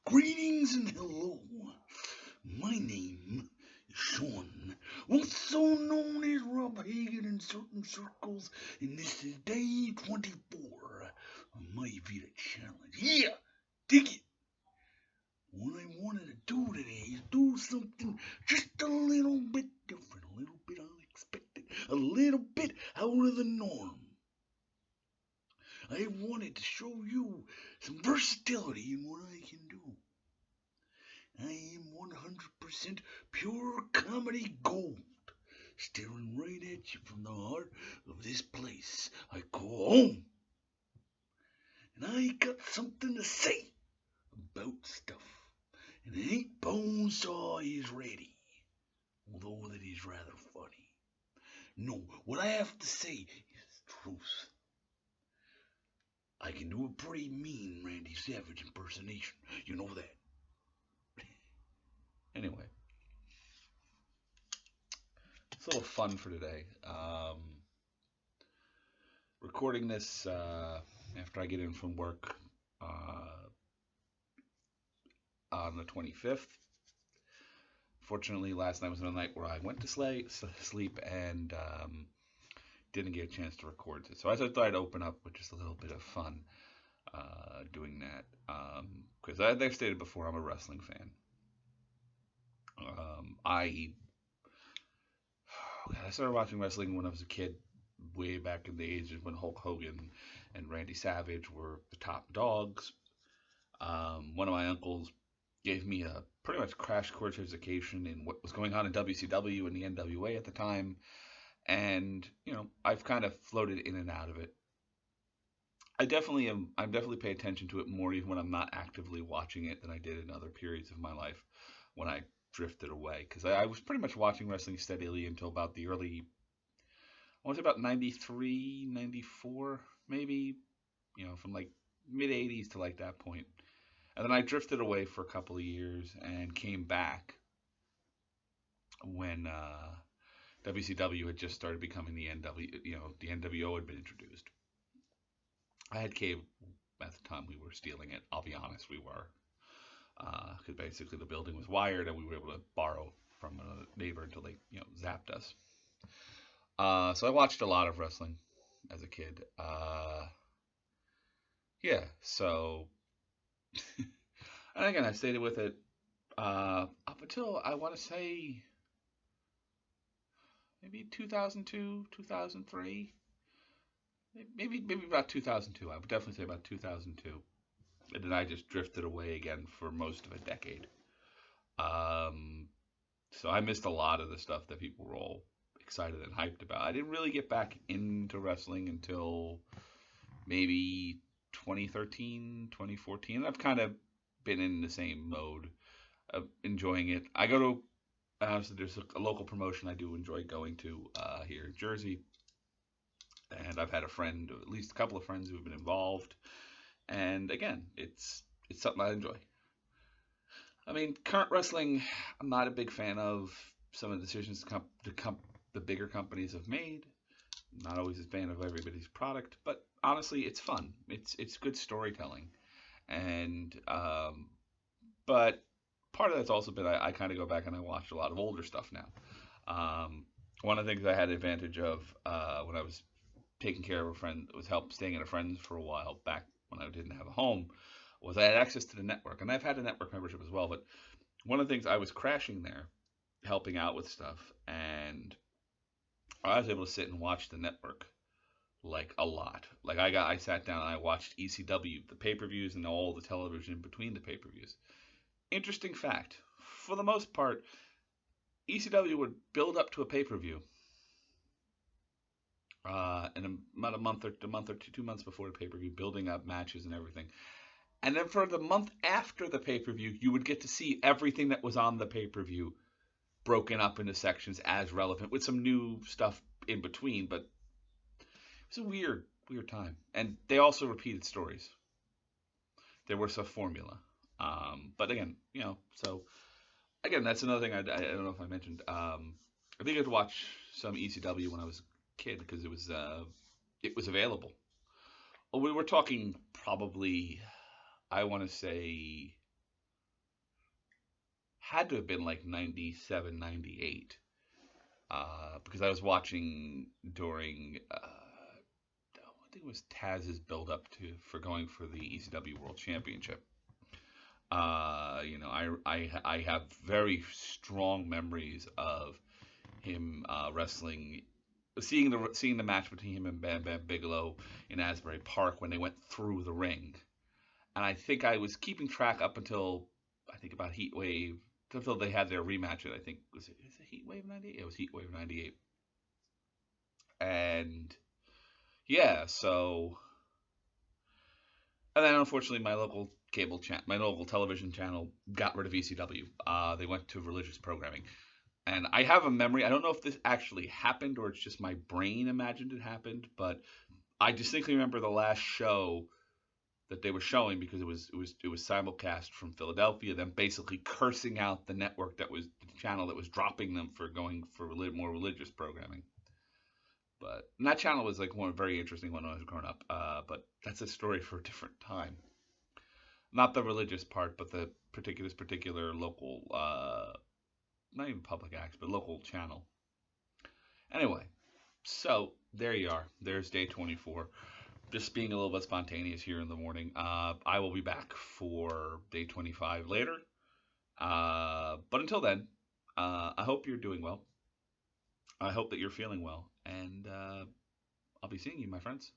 Greetings and hello. My name is Sean, also known as Rob Hagan in certain circles, and this is day 24 of my VEDA challenge. Yeah, dig it. What I wanted to do today is do something just a little bit different, a little bit unexpected, a little bit out of the norm. I wanted to show you some versatility in what I can do. I am 100% pure comedy gold, staring right at you from the heart of this place I call home. And I got something to say about stuff. And it ain't bonesaw is ready, although that is rather funny. No, what I have to say is truth. I can do a pretty mean Randy Savage impersonation. You know that. Anyway, it's a little fun for today. Recording this after I get in from work on the 25th. Fortunately, last night was another night where I went to sleep and didn't get a chance to record it. So I thought I'd open up with just a little bit of fun doing that. Because I've stated before, I'm a wrestling fan. I started watching wrestling when I was a kid, way back in the ages when Hulk Hogan and Randy Savage were the top dogs. One of my uncles gave me a pretty much crash course education in what was going on in WCW and the NWA at the time. And, I've kind of floated in and out of it. I definitely pay attention to it more even when I'm not actively watching it than I did in other periods of my life when I drifted away. Because I was pretty much watching wrestling steadily until about the early, I want to say about 93, 94, maybe, from like mid 80s to like that point. And then I drifted away for a couple of years and came back when WCW had just started becoming the the NWO had been introduced. I had cable at the time. We were stealing it. I'll be honest, we were. Because basically the building was wired and we were able to borrow from a neighbor until they, zapped us. So I watched a lot of wrestling as a kid. Yeah, so and again, I stayed with it up until I want to say maybe 2002, 2003, maybe about 2002. I would definitely say about 2002, and then I just drifted away again for most of a decade. So I missed a lot of the stuff that people were all excited and hyped about. I didn't really get back into wrestling until maybe 2013, 2014. And I've kind of been in the same mode of enjoying it. I go to, honestly, there's a local promotion I do enjoy going to here in Jersey. And I've had a friend, or at least a couple of friends who have been involved. And again, it's something I enjoy. I mean, current wrestling, I'm not a big fan of some of the decisions the bigger companies have made. I'm not always a fan of everybody's product, but honestly, it's fun. It's good storytelling, and but part of that's also been I kind of go back and I watch a lot of older stuff now. One of the things I had advantage of when I was taking care of a friend, was help staying at a friend's for a while back when I didn't have a home, was I had access to the network, and I've had a network membership as well. But one of the things I was crashing there, helping out with stuff, and I was able to sit and watch the network like a lot. Like I sat down and I watched ECW, the pay-per-views, and all the television in between the pay-per-views. Interesting fact: for the most part, ECW would build up to a pay-per-view, in about a month or 2 months before the pay-per-view, building up matches and everything. And then for the month after the pay-per-view, you would get to see everything that was on the pay-per-view broken up into sections as relevant with some new stuff in between. But it was a weird time. And they also repeated stories. There was a formula. But again, so again, that's another thing I don't know if I mentioned. I think I'd watch some ECW when I was a kid because it was available. Well, we were talking probably, I want to say had to have been like 97, 98, because I was watching during, I think it was Taz's build up to for going for the ECW World Championship. I have very strong memories of him wrestling, seeing the match between him and Bam Bam Bigelow in Asbury Park when they went through the ring, and I think I was keeping track up until I think about Heat Wave until they had their rematch. I think was it Heat Wave '98? It was Heat Wave '98, and yeah, so and then unfortunately my local television channel got rid of ECW. They went to religious programming. And I have a memory. I don't know if this actually happened or it's just my brain imagined it happened, but I distinctly remember the last show that they were showing because it was simulcast from Philadelphia. Them basically cursing out the network that was the channel that was dropping them for going for more religious programming. But and that channel was like one very interesting when I was growing up. But that's a story for a different time. Not the religious part, but the particular local, not even public acts, but local channel. Anyway, so there you are. There's day 24. Just being a little bit spontaneous here in the morning. I will be back for day 25 later. But until then, I hope you're doing well. I hope that you're feeling well. And I'll be seeing you, my friends.